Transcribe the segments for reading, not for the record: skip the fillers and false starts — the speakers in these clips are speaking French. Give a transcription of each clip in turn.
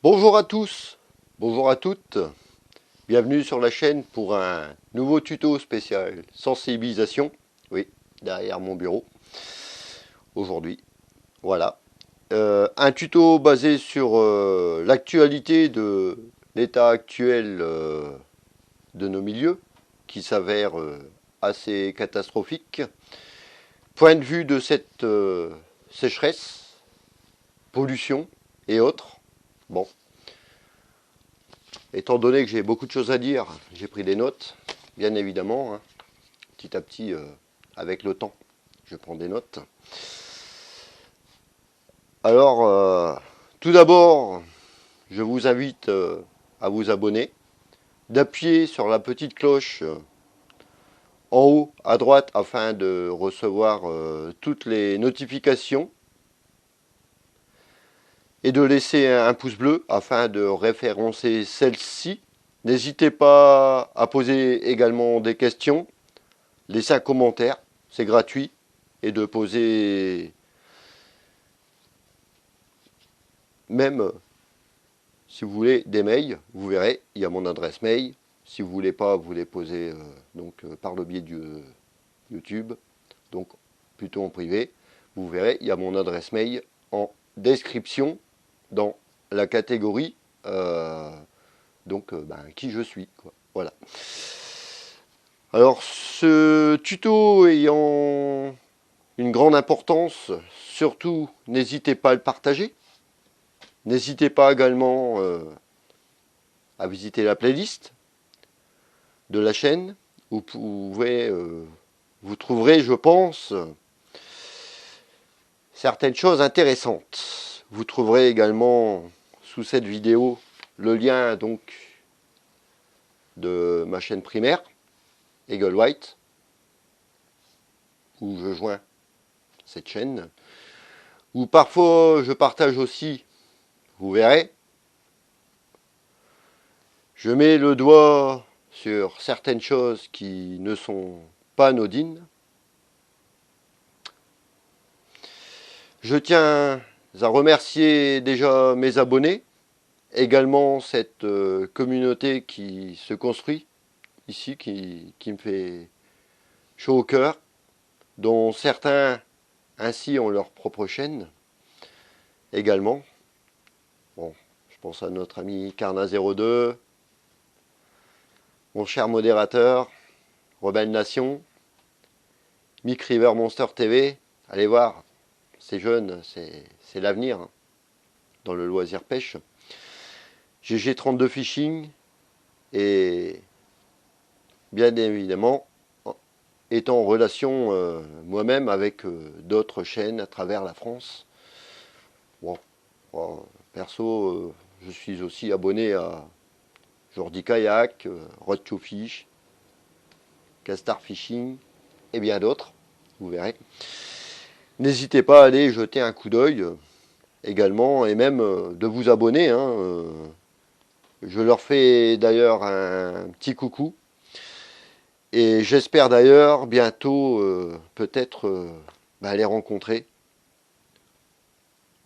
Bonjour à tous, bonjour à toutes, bienvenue sur la chaîne pour un nouveau tuto spécial sensibilisation, oui, derrière mon bureau, aujourd'hui, voilà. Un tuto basé sur l'actualité de l'état actuel de nos milieux, qui s'avère assez catastrophique. Point de vue de cette sécheresse, pollution et autres, bon. Étant donné que j'ai beaucoup de choses à dire, j'ai pris des notes, bien évidemment, hein, petit à petit, avec le temps, je prends des notes. Alors, tout d'abord, je vous invite à vous abonner, d'appuyer sur la petite cloche en haut à droite afin de recevoir toutes les notifications et de laisser un pouce bleu afin de référencer celle-ci. N'hésitez pas à poser également des questions. Laissez un commentaire, c'est gratuit, et de poser même, si vous voulez, des mails. Vous verrez, il y a mon adresse mail. Si vous voulez pas, vous les posez par le biais du YouTube, donc plutôt en privé. Vous verrez, il y a mon adresse mail en description dans la catégorie qui je suis, quoi. Voilà. Alors, ce tuto ayant une grande importance, surtout n'hésitez pas à le partager. N'hésitez pas également à visiter la playlist de la chaîne. Vous vous trouverez, je pense, certaines choses intéressantes. Vous trouverez également sous cette vidéo le lien donc de ma chaîne primaire, Eagle White, où je joins cette chaîne, où parfois je partage aussi, vous verrez, je mets le doigt sur certaines choses qui ne sont pas anodines. Je tiens à remercier déjà mes abonnés, également cette communauté qui se construit ici, qui me fait chaud au cœur, dont certains ainsi ont leur propre chaîne également. Bon, je pense à notre ami Carna02, mon cher modérateur, Rebelle Nation, Mick River Monster TV, allez voir, ces jeunes, c'est l'avenir hein, dans le loisir pêche. GG32 Fishing et bien évidemment étant en relation moi-même avec d'autres chaînes à travers la France. Bon, perso, je suis aussi abonné à Jordi Kayak, Road to Fish, Castar Fishing et bien d'autres, vous verrez. N'hésitez pas à aller jeter un coup d'œil également et même de vous abonner. Hein, je leur fais d'ailleurs un petit coucou. Et j'espère d'ailleurs bientôt peut-être les rencontrer,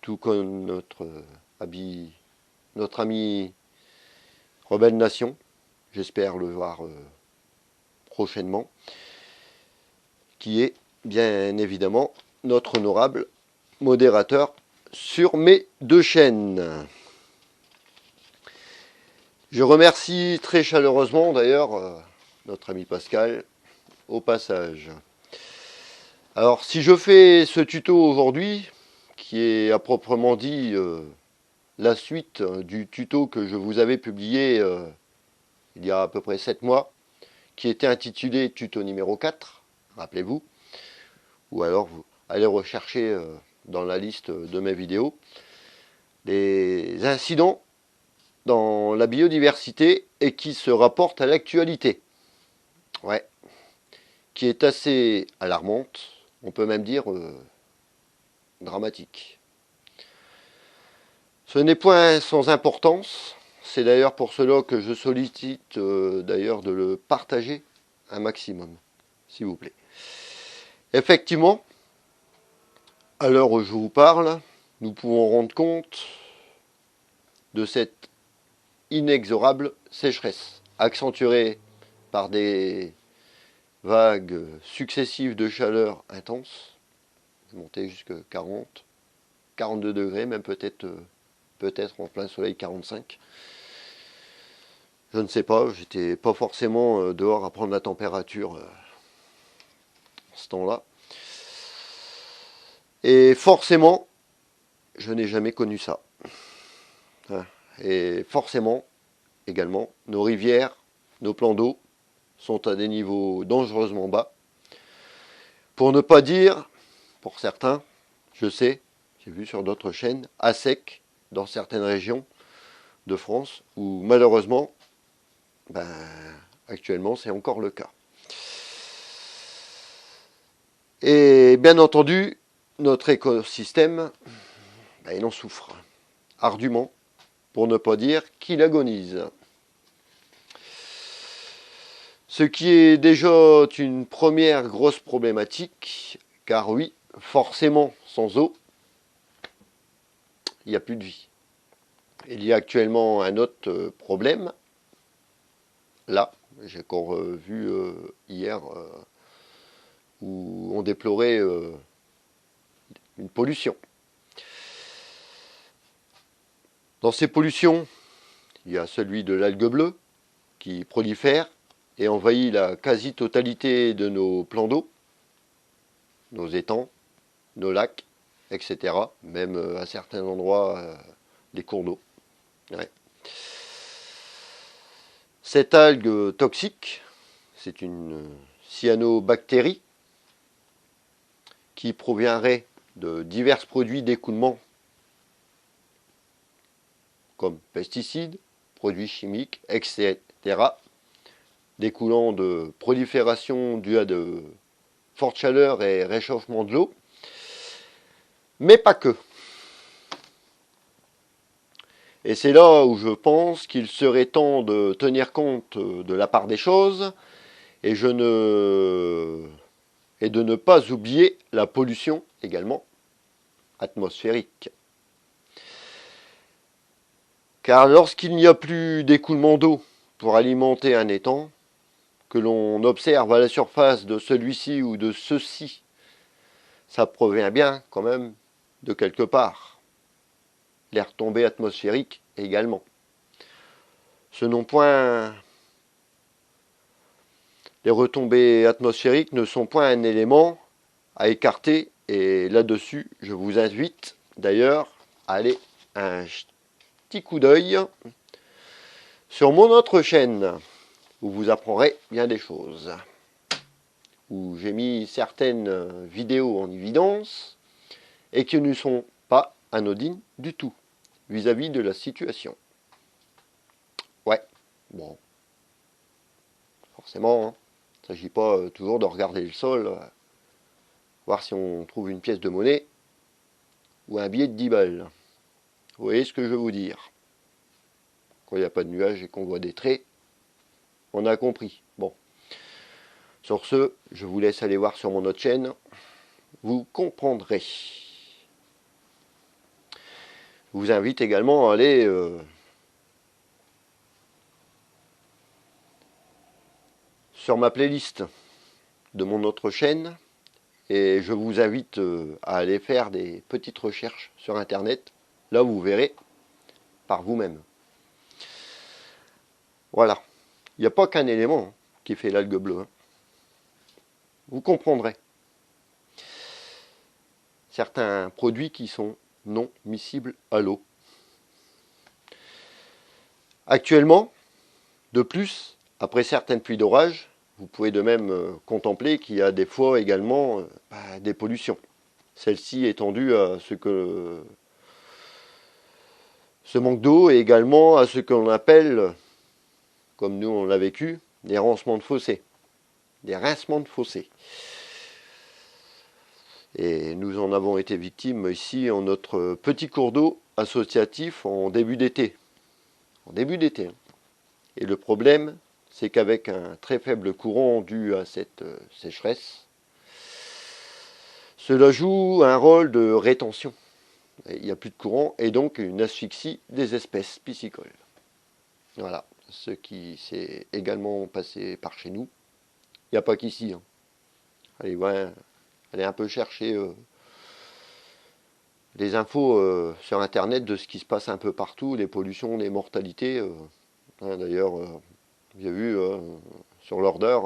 tout comme notre ami Rebelle Nation. J'espère le voir prochainement, qui est bien évidemment notre honorable modérateur sur mes deux chaînes. Je remercie très chaleureusement d'ailleurs notre ami Pascal au passage. Alors si je fais ce tuto aujourd'hui, qui est à proprement dit la suite du tuto que je vous avais publié il y a à peu près 7 mois, qui était intitulé tuto numéro 4, rappelez-vous, ou alors vous allez rechercher dans la liste de mes vidéos, des incidents dans la biodiversité et qui se rapportent à l'actualité. Ouais, qui est assez alarmante, on peut même dire dramatique. Ce n'est point sans importance, c'est d'ailleurs pour cela que je sollicite d'ailleurs de le partager un maximum, s'il vous plaît. Effectivement, à l'heure où je vous parle, nous pouvons rendre compte de cette inexorable sécheresse, accentuée par des vagues successives de chaleur intense, montées jusqu'à 40, 42 degrés, même peut-être en plein soleil 45. Je ne sais pas, j'étais pas forcément dehors à prendre la température en ce temps-là. Et forcément, je n'ai jamais connu ça. Et forcément, également, nos rivières, nos plans d'eau sont à des niveaux dangereusement bas. Pour ne pas dire, pour certains, je sais, j'ai vu sur d'autres chaînes, à sec dans certaines régions de France où malheureusement, actuellement c'est encore le cas. Et bien entendu, notre écosystème, il en souffre ardument, pour ne pas dire qu'il agonise. Ce qui est déjà une première grosse problématique, car oui, forcément, sans eau, il n'y a plus de vie. Il y a actuellement un autre problème. Là, j'ai encore vu hier où on déplorait une pollution. Dans ces pollutions, il y a celui de l'algue bleue qui prolifère et envahit la quasi-totalité de nos plans d'eau, nos étangs, nos lacs, etc. Même à certains endroits, des cours d'eau. Ouais. Cette algue toxique, c'est une cyanobactérie qui proviendrait de divers produits d'écoulement comme pesticides, produits chimiques, etc., découlant de prolifération due à de fortes chaleurs et réchauffement de l'eau, mais pas que. Et c'est là où je pense qu'il serait temps de tenir compte de la part des choses et de ne pas oublier la pollution également atmosphérique. Car lorsqu'il n'y a plus d'écoulement d'eau pour alimenter un étang, que l'on observe à la surface de celui-ci ou de ceux-ci, ça provient bien quand même de quelque part. Les retombées atmosphériques également. Les retombées atmosphériques ne sont point un élément à écarter et là-dessus, je vous invite d'ailleurs à aller un petit coup d'œil sur mon autre chaîne où vous apprendrez bien des choses. Où j'ai mis certaines vidéos en évidence et qui ne sont pas anodines du tout vis-à-vis de la situation. Ouais, bon. Forcément, hein, il ne s'agit pas toujours de regarder le sol, voir si on trouve une pièce de monnaie ou un billet de 10 balles. Vous voyez ce que je veux vous dire. Quand il n'y a pas de nuages et qu'on voit des traits, on a compris. Bon. Sur ce, je vous laisse aller voir sur mon autre chaîne. Vous comprendrez. Je vous invite également à aller sur ma playlist de mon autre chaîne. Et je vous invite à aller faire des petites recherches sur Internet. Là, vous verrez par vous-même. Voilà. Il n'y a pas qu'un élément qui fait l'algue bleue. Hein. Vous comprendrez. Certains produits qui sont non miscibles à l'eau. Actuellement, de plus, après certaines pluies d'orage, vous pouvez de même contempler qu'il y a des fois également des pollutions. Celle-ci étant due à ce manque d'eau et également à ce que l'on appelle, comme nous on l'a vécu, des rincements de fossés. Des rincements de fossés. Et nous en avons été victimes ici en notre petit cours d'eau associatif en début d'été. En début d'été. Et le problème, c'est qu'avec un très faible courant dû à cette sécheresse, cela joue un rôle de rétention il n'y a plus de courant, et donc une asphyxie des espèces piscicoles. Voilà, ce qui s'est également passé par chez nous. Il n'y a pas qu'ici. Hein. Allez, ouais, allez un peu chercher les infos sur Internet de ce qui se passe un peu partout, les pollutions, les mortalités. Hein, d'ailleurs, j'ai vu sur l'order,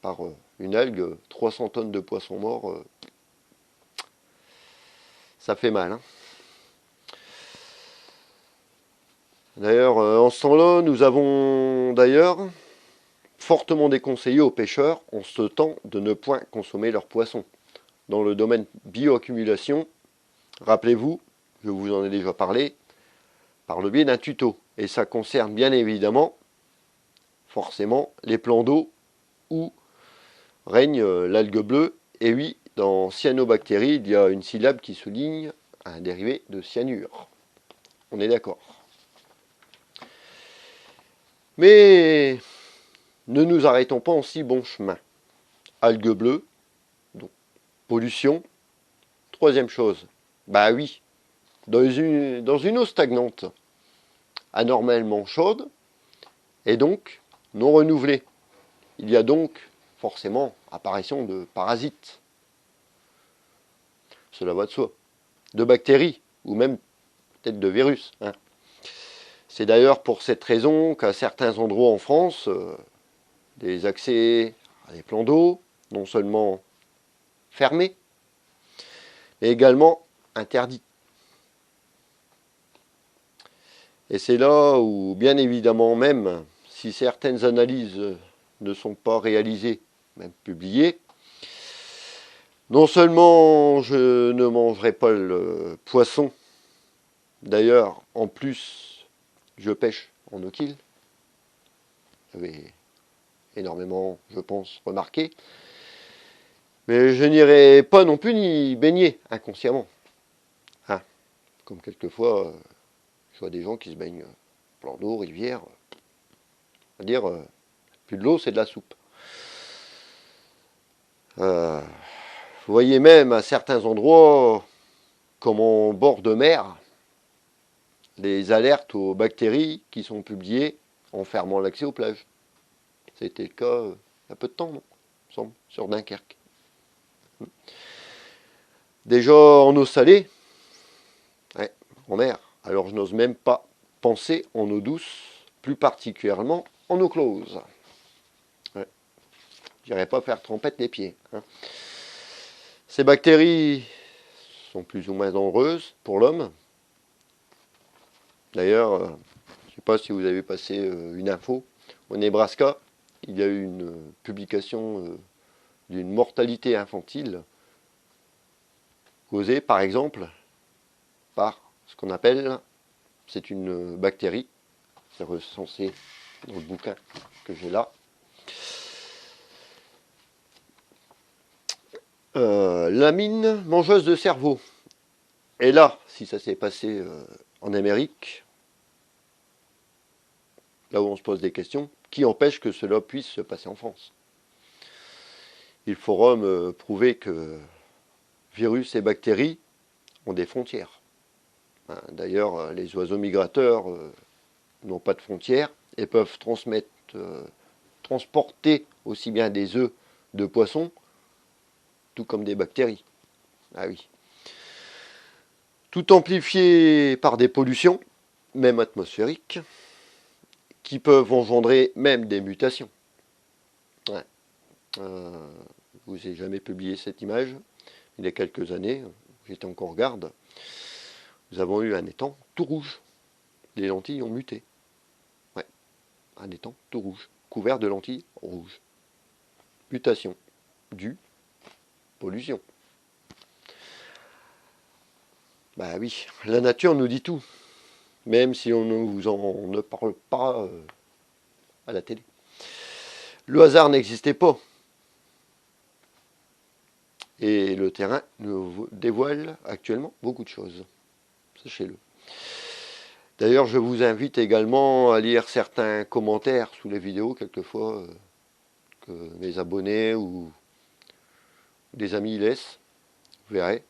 par une algue, 300 tonnes de poissons morts. Ça fait mal. Hein. D'ailleurs, en ce temps-là, nous avons d'ailleurs fortement déconseillé aux pêcheurs en ce temps de ne point consommer leurs poissons. Dans le domaine bioaccumulation, rappelez-vous, je vous en ai déjà parlé, par le biais d'un tuto. Et ça concerne bien évidemment, forcément, les plans d'eau où règne l'algue bleue. Et oui, dans cyanobactéries, il y a une syllabe qui souligne un dérivé de cyanure. On est d'accord. Mais ne nous arrêtons pas en si bon chemin. Algues bleues, donc pollution. Troisième chose, bah oui, dans une eau stagnante, anormalement chaude, et donc non renouvelée. Il y a donc forcément apparition de parasites. Cela va de soi. De bactéries, ou même peut-être de virus. Hein. C'est d'ailleurs pour cette raison qu'à certains endroits en France, des accès à des plans d'eau, non seulement fermés, mais également interdits. Et c'est là où, bien évidemment, même si certaines analyses ne sont pas réalisées, même publiées, non seulement je ne mangerai pas le poisson, d'ailleurs, en plus, je pêche en eau-kill. Vous avez énormément, je pense, remarqué. Mais je n'irai pas non plus ni baigner inconsciemment. Hein. Comme quelquefois, je vois des gens qui se baignent plan d'eau, rivière. On va dire, plus de l'eau, c'est de la soupe. Vous voyez même à certains endroits, comme en bord de mer, les alertes aux bactéries qui sont publiées en fermant l'accès aux plages. C'était le cas il y a peu de temps, non ? Il me semble, sur Dunkerque. Déjà en eau salée, ouais, en mer. Alors je n'ose même pas penser en eau douce, plus particulièrement en eau close. Ouais. Je n'irais pas faire trempette les pieds. Hein. Ces bactéries sont plus ou moins dangereuses pour l'homme. D'ailleurs, je ne sais pas si vous avez passé une info. Au Nebraska, il y a eu une publication d'une mortalité infantile causée, par exemple, par ce qu'on appelle, c'est une bactérie, c'est recensé dans le bouquin que j'ai là. Lamine mangeuse de cerveau. Et là, si ça s'est passé en Amérique, là où on se pose des questions, qui empêche que cela puisse se passer en France? Il faudra me prouver que virus et bactéries ont des frontières. D'ailleurs, les oiseaux migrateurs n'ont pas de frontières et peuvent transporter aussi bien des œufs de poissons, tout comme des bactéries. Ah oui. Tout amplifié par des pollutions, même atmosphériques, qui peuvent engendrer même des mutations. Ouais. Je ne vous ai jamais publié cette image. Il y a quelques années, j'étais encore en garde. Nous avons eu un étang tout rouge. Les lentilles ont muté. Ouais. Un étang tout rouge, couvert de lentilles rouges. Mutation due pollution. Bah oui, la nature nous dit tout, même si on ne parle pas à la télé. Le hasard n'existait pas. Et le terrain nous dévoile actuellement beaucoup de choses. Sachez-le. D'ailleurs, je vous invite également à lire certains commentaires sous les vidéos, quelquefois, que mes abonnés ou des amis laissent, vous verrez.